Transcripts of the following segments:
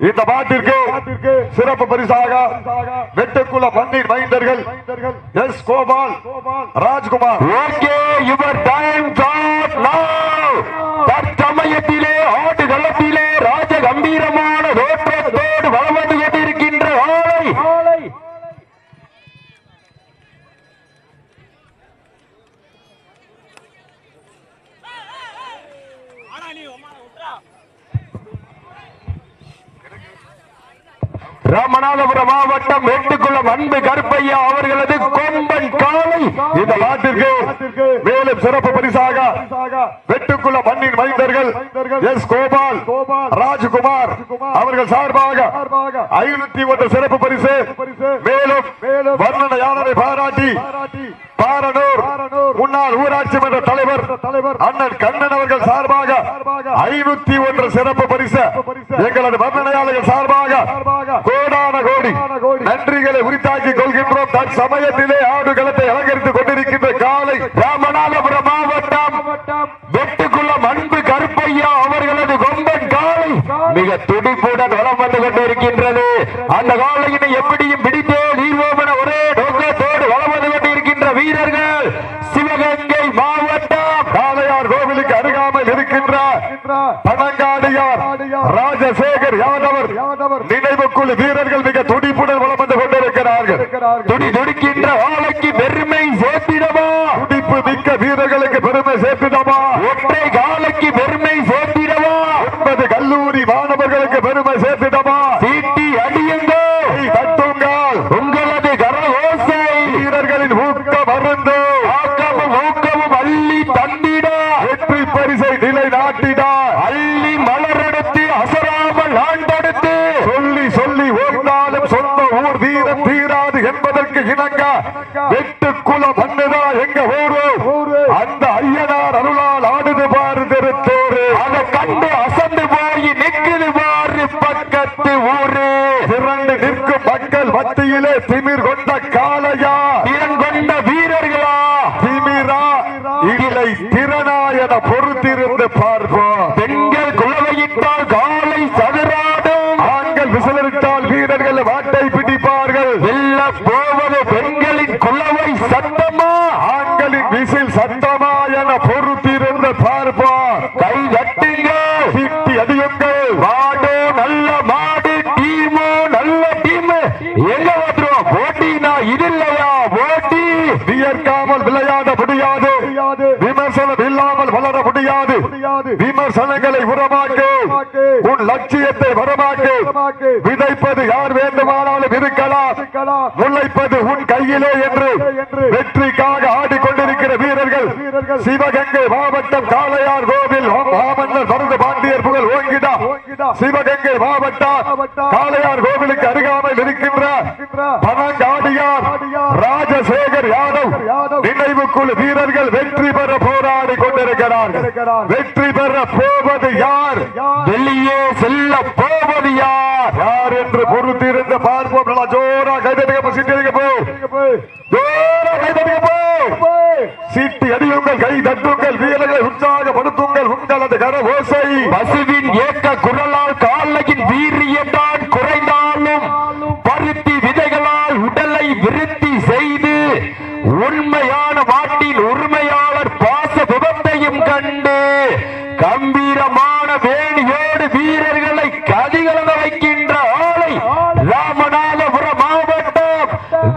இந்த பாட்டிற்கு சிறப்பு பரிசாக வெட்டுக்குள்ள பன்னீர் மைந்தர்கள் S Gopal Rajkumar. Okay, your time start now. தற்சமயத்திலே ஆட்டு களத்திலே ராஜ கம்பீரமான தோற்றத்தோடு வலம் வந்து கொண்டிருக்கின்ற ஆளை ராமநாதபுரம் மாவட்டம் வெட்டுக்குளம் அன்பு கருப்பையா அவர்களது கொம்பன் காலை. இந்த நாட்டிற்கு மேலும் சிறப்பு பரிசாக வெட்டுக்குளம் மண்ணின் மைந்தர்கள் எஸ் கோபால் ராஜ்குமார் அவர்கள் சார்பாக 501 சிறப்பு பரிசு. மேலும் வர்ணன யானரை பாராட்டி பாரனூர் முன்னாள் ஊராட்சி மன்ற தலைவர் அண்ணன் கண்ணன் அவர்கள் சார்பாக 501 சிறப்பு பரிசு. எங்களது வர்ணனையாளர்கள் சார்பாக கோடான கோடி நன்றிகளை உரித்தாக்கிக் கொள்கின்றோம். தற்சமயத்திலே ஆடுகளத்தை அலங்கரித்துக் கொண்டிருக்கின்ற காலை ராமநாதபுரம் மாவட்டம் வெட்டுக்குளம் அன்பு கருப்பையா அவர்களது கொம்பன் காலை மிக துடிப்புடன் வலம் வந்து கொண்டிருக்கின்றது. அந்த காலையினை எப்படியும் பிடித்தே நீர்வோமென ஒரே நோக்கத்தோடு வலம் வந்து கொண்டிருக்கின்ற வீரர்கள் சிவகங்கை மாவட்டம் காளையார் கோவிலுக்கு அருகாமல் இருக்கின்ற பனங்காடியார் ராஜசேகர் யாதவர் நினைவுக்குழு வீரர்கள் மிக துடிப்புடன் வலம் வந்து கொண்டிருக்கிறார்கள். துடிக்கின்ற ஆலைக்கு பெருமை சேர்த்திடவா, துடிப்பு மிக்க வீரர்களுக்கு பெருமை சேர்த்திடவா, ஒற்றை காலைக்கு பெருமை சேர்த்திடவா, 9 கல்லூரி மாணவர்களுக்கு பெருமை சேர்த்திடவா, சீட்டி அடியுங்கள், தட்டுங்கள், உங்களது கரகோசை வீரர்களின் ஊக்க மருந்து ஊக்கமும் அள்ளி தந்திட வெற்றி பரிசை நிலை நாட்டிட அள்ளி மலரெடுத்து அசராமல் ஆண்டெடுத்து சொல்லி சொல்லி ஓடினாலும் சொந்த ஊர் வீரம் தீராது என்பதற்கு இணங்க வெட்டுக்குள மண்ணுதா எங்க ஊரு அந்த ஐயனார் அருளால் ஆடுது பாரு திருத்தூரு. அதை கண்டு அசந்து போய் நிற்குது பாரு பக்கத்து ஊரு. திரண்டு நிற்கும் மக்கள் மத்தியிலே திமிர் கொண்ட காளையா, திறன் கொண்ட வீரர்களா, திமிரா இல்லை திறனா என பொறுத்திருந்து பார்ப்போம். பெண்கள் குலவையிட்டால் காலை சதுராடும், ஆண்கள் விசிலரிட்டால் வீரர்கள் வாட்டை பிடிப்பார்கள். வெல்ல போவது பெண்களின் குலவை சத்தமா, ஆண்களின் விசில் சத்தமா என பொறுத்திருந்து பார்ப்போம். கை தட்டுங்கள், சீட்டி அடியுங்கள், மாடு நல்ல மாடு, டீமு நல்ல டீம். எங்க வந்துரும் போட்டினா இது இல்லையா போட்டி. வியர்க்காமல் விளையாட முடியாது, விமர்சனம் இல்லாமல் வளர முடியாது. விமர்சனங்களை உரமாக்கு, உன் லட்சியத்தை வரமாக்கு. விதைப்பது யார் வேண்டுமானாலும் இருக்கலாம், முளைப்பது உன் கையிலே என்று வெற்றிக்காக ஆடிக்கொண்டிருக்கிற வீரர்கள் சிவகங்கை மாவட்டம் காளையார் கோவில் மாமன்னர் மருது பாண்டியர் புகழ் ஓங்கிடா சிவகங்கை மாவட்டம் காளையார் கோவிலுக்கு அருகாமல் இருக்கின்ற பனங்காடியார் ராஜசேகர் யாதவ் நினைவுக்குழு வீரர்கள் வெற்றி பெற போராடி கொண்டிருக்கிறார்கள். வெற்றி பெற போவது யார், வெளியே செல்ல போவது யார், யார் என்று பொறுத்திருந்து பார்ப்போம். ஜோரா கைதடிக்க சீட்டி அடியுங்கள், கை தட்டுங்கள், வீரர்களை உற்சாகப்படுத்துங்கள். உங்களது கர ஓசை பசுவின் ஏக்க குரலால் காலையின் வீரியத்தான் குறைந்தாலும் பருத்தி விதைகளால் உடலை விருத்தி செய்து உண்மையான மாட்டின் உரிமையாளர் பாச விபத்தையும் கண்டு கம்பீரமான வேணியோடு வீரர்களை கதிகலன வைக்கின்ற ஆளை ராமநாதபுரம் மாவட்டம்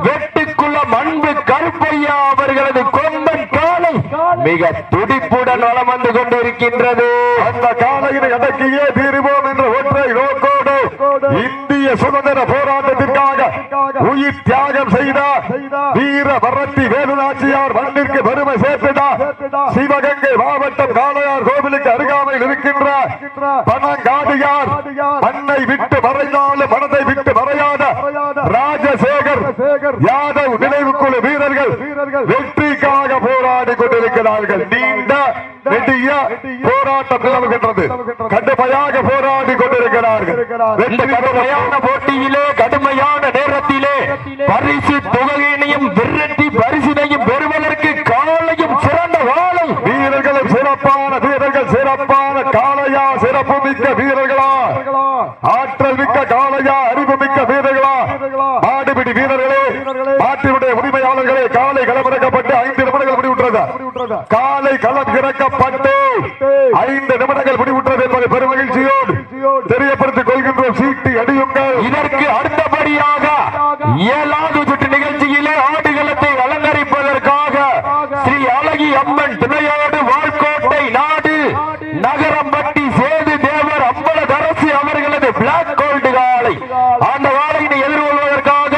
வெட்டுக்குளம் அன்பு கருப்பையா அவர்களது கொம்பன் காலை மிக துடிப்புடன் வலம் வந்து கொண்டிருக்கின்றது. அந்த காலையினை அடக்கியே தீருவோம் என்ற ஒற்றை நோக்கோடு இந்திய சுதந்திர போராட்டத்திற்காக உயிர் தியாகம் செய்த வீர வரத்தி வேலுநாச்சியார் மண்ணிற்கு பெருமை சேர்த்துட்டார். சிவகங்கை மாவட்டம் காளையார் கோவிலுக்கு அருகாமையில் இருக்கின்ற பனங்காடியார் மண்ணை விட்டு மறைந்தாலும் மனதை விட்டு மறையாத ராஜசேகர் யாதவ் நினைவுக்குழு வீரர்கள் வெற்றிக்காக போராடி கொண்டிருக்கிறார்கள். நீண்ட நெடிய போராட்டம் நிலவுகின்றது. கடுமையாக போராடி கொண்டிருக்கிறார்கள். கடுமையான போட்டியிலே கடுமையான நேரத்திலே பரிசு தொகையினையும் விரட்டி பரிசினையும் பெறுவதற்கு காலையும் சிறந்த வாழை வீரர்களும் சிறப்பான வீரர்கள் சிறப்பான காளையா, சிறப்பு மிக்க வீரர்களா, ஆற்றல் மிக்க காளையா, அறிவு மிக்க வீரர்களா, மாடுபிடி வீரர்களே, மாட்டினுடைய உரிமையாளர்களே, காலை களமிறக்கப்பட்டு 5 நிமிடங்கள் முடிவுற்றது. காலை களம் இறக்கப்பட்டு 5 நிமிடங்கள் முடிவுற்றது என்பதை பெருமகிழ்ச்சியோடு தெரியப்படுத்திக் கொள்கின்றோம். சீட்டி அடியுங்கள். இதற்கு அடுத்தபடியாக 7வது சுற்று நிகழ்ச்சியிலே ஆடுகளத்தை அலங்கரிப்பதற்காக ஸ்ரீ அழகி அம்மன் துணையோடு வாழ்கோட்டை நாடு நகரம்பட்டி சேது தேவர் அம்பலதரசி அவர்களது பிளாக் கோல்டு காலை அந்த காலையினை எதிர்கொள்வதற்காக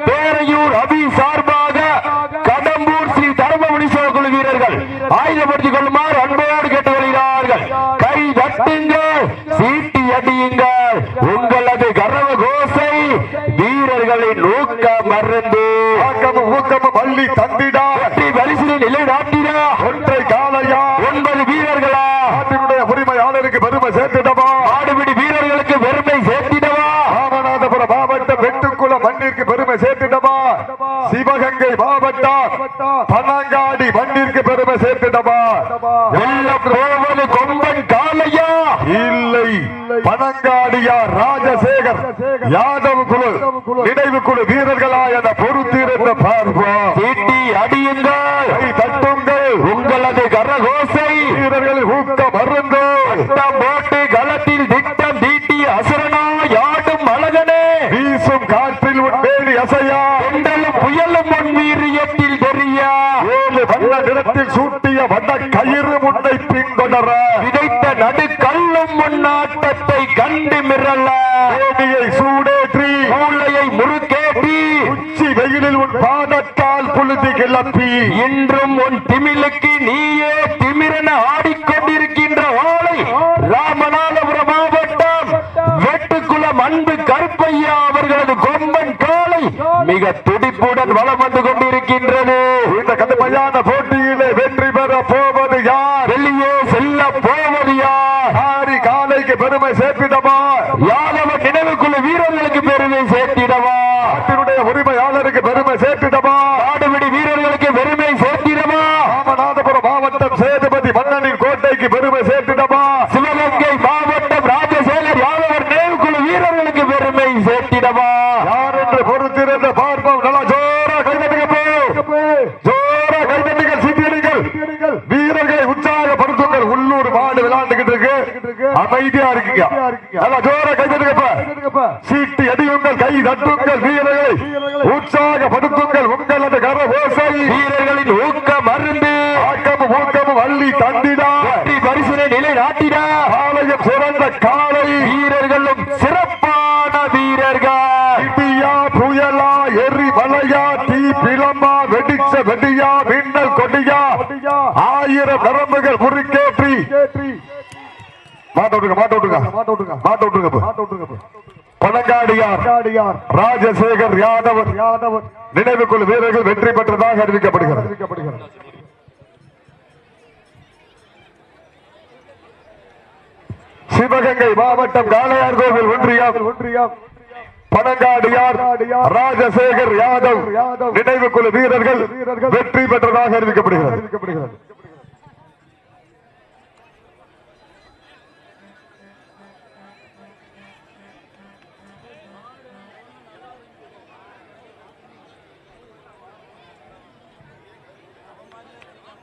பேரையூர் அபி சார்பாக கடம்பூர் ஸ்ரீ தர்மபுரி குழு வீரர்கள் ஆயுதப்படுத்திக் கொள்ளுமாறு அன்போடு கேட்டுக் கொள்கிறார்கள். கை தட்டுங்கள், சீட்டி அடியுங்கள். உங்களது கரவ கோசை வீரர்களின் ஊக்க மருந்து ஊக்கமும் அள்ளி தந்திடா, பரிசினை நிலை நாட்டிடா. ஒன்றை காலையா, 9 வீரர்களா, நாட்டினுடைய உரிமையாளருக்கு பெருமை சேர்த்திடவா, ஆடுபிடி வீரர்களுக்கு பெருமை சேர்த்திடவா, ராமநாதபுரம் மாவட்டம் வெட்டுக்குளம் மண்ணிற்கு பெருமை சேர்த்திடவா, சிவகங்கை மாவட்டம் பனங்காடி மண்ணிற்கு பெருமை சேர்த்திடவா. வெள்ளம் போவது கொம்பன் காலையா இல்லை, பனங்காடியா ராஜசேகர் யாதவ் குழு நினைவு குழு வீரர்களா என பொறுத்திருந்த பார்ப்போம். சீட்டி அடியுங்கள், கை தட்டுங்கள். உங்களது கரகோசை வீரர்களின் ஊக்க மருந்து போட்டு களத்தில் திட்டம் தீட்டி அசுரனா யாடும் அழகனே வீசும் காற்றில் உண்மேலி அசையா, என்றலும் புயலும் முன் வீரியத்தில் தெரியா 7 வண்ண நிறத்தில் சூட்டிய வண்ண கயிறு முன்னை பின்தொடர விதைத்த நடுக்கல்லும் முன்னாட்டத்தை கண்டு மிரள தேவியை சூடேற்றி மூளையை முறுக்கேற்றி உச்சி வெயிலில் உன் பாதத்தால் புழுதி கிளப்பி இன்றும் உன் திமிலுக்கு நீயே திமிரென ஆடிக்கொண்டிருக்கின்ற வாளை ராமநாதபுரம் மாவட்டம் வெட்டுக்குளம் அன்பு கருப்பையா அவர்களது கொம்பன் காலை மிக துடிப்புடன் வலம் வந்து கொண்டிருக்கின்றது. இந்த கடுமையான போட்டியிலே வெற்றி பெற போவது யார், வெளியே செல்ல போவது யார், ஆரி காலைக்கு பெருமை சேர்த்திடவா, யாதவ நினைவுக்குழு வீரர்களுக்கு பெருமை சேர்த்திடவா, நாட்டினுடைய உரிமையாளருக்கு பெருமை சேர்த்திடவா, ஆடுபிடி வீரர்களுக்கு பெருமை சேர்த்திடவா, ராமநாதபுரம் மாவட்டம் சேதுபதி மன்னனின் கோட்டைக்கு பெருமை சேர்த்திடவா, சிவகங்கை மாவட்டம் ராஜசேகர் யாதவர் நினைவுக்குழு வீரர்களுக்கு பெருமை சேர்த்திடவா. யார் என்று பொறுத்திருந்த பார்ப்போம். நல்லா ஜோரா கைதட்டுங்க, ஜோரா கைதட்டுங்கள், சீட்டியடிங்கள், வீரர்களை உற்சாகப்படுத்துங்கள். உள்ளூர் மாடு விளையாண்டுகிட்டு இருக்கு, அமைதியா இருக்கீங்க. நல்லா ஜோரா கைதட்டுங்க, சீட்டி அடியுங்கள், கை தட்டுங்கள், வீரர்களை உற்சாகப்படுத்துங்கள். உங்களது கரகோசை வீரர்களின் ஊக்க மருந்து ஆக்கமும் ஊக்கமும் அள்ளி தந்திடா, பரிசினை நிலை நாட்டிடா. ஆலயம் சிறந்த காலை வீரர்களும் சிறப்பான வீரர்கள். இடியா புயலா எரி மலையா தீ பிளமா வெடிச்ச வெடியா மின்னல் கொடியா 1000 நரம்புகள் முறுக்கேற்றி பனங்காடியார் ராஜசேகர் யாதவர் நினைவுக்குழு வீரர்கள் வெற்றி பெற்றதாக அறிவிக்கப்படுகிறது. சிவகங்கை மாவட்டம் காளையார் கோவில் ஒன்றியம் பனங்காடியார் ராஜசேகர் யாதவ் நினைவுக்குழு வீரர்கள் வெற்றி பெற்றதாக அறிவிக்கப்படுகிறது.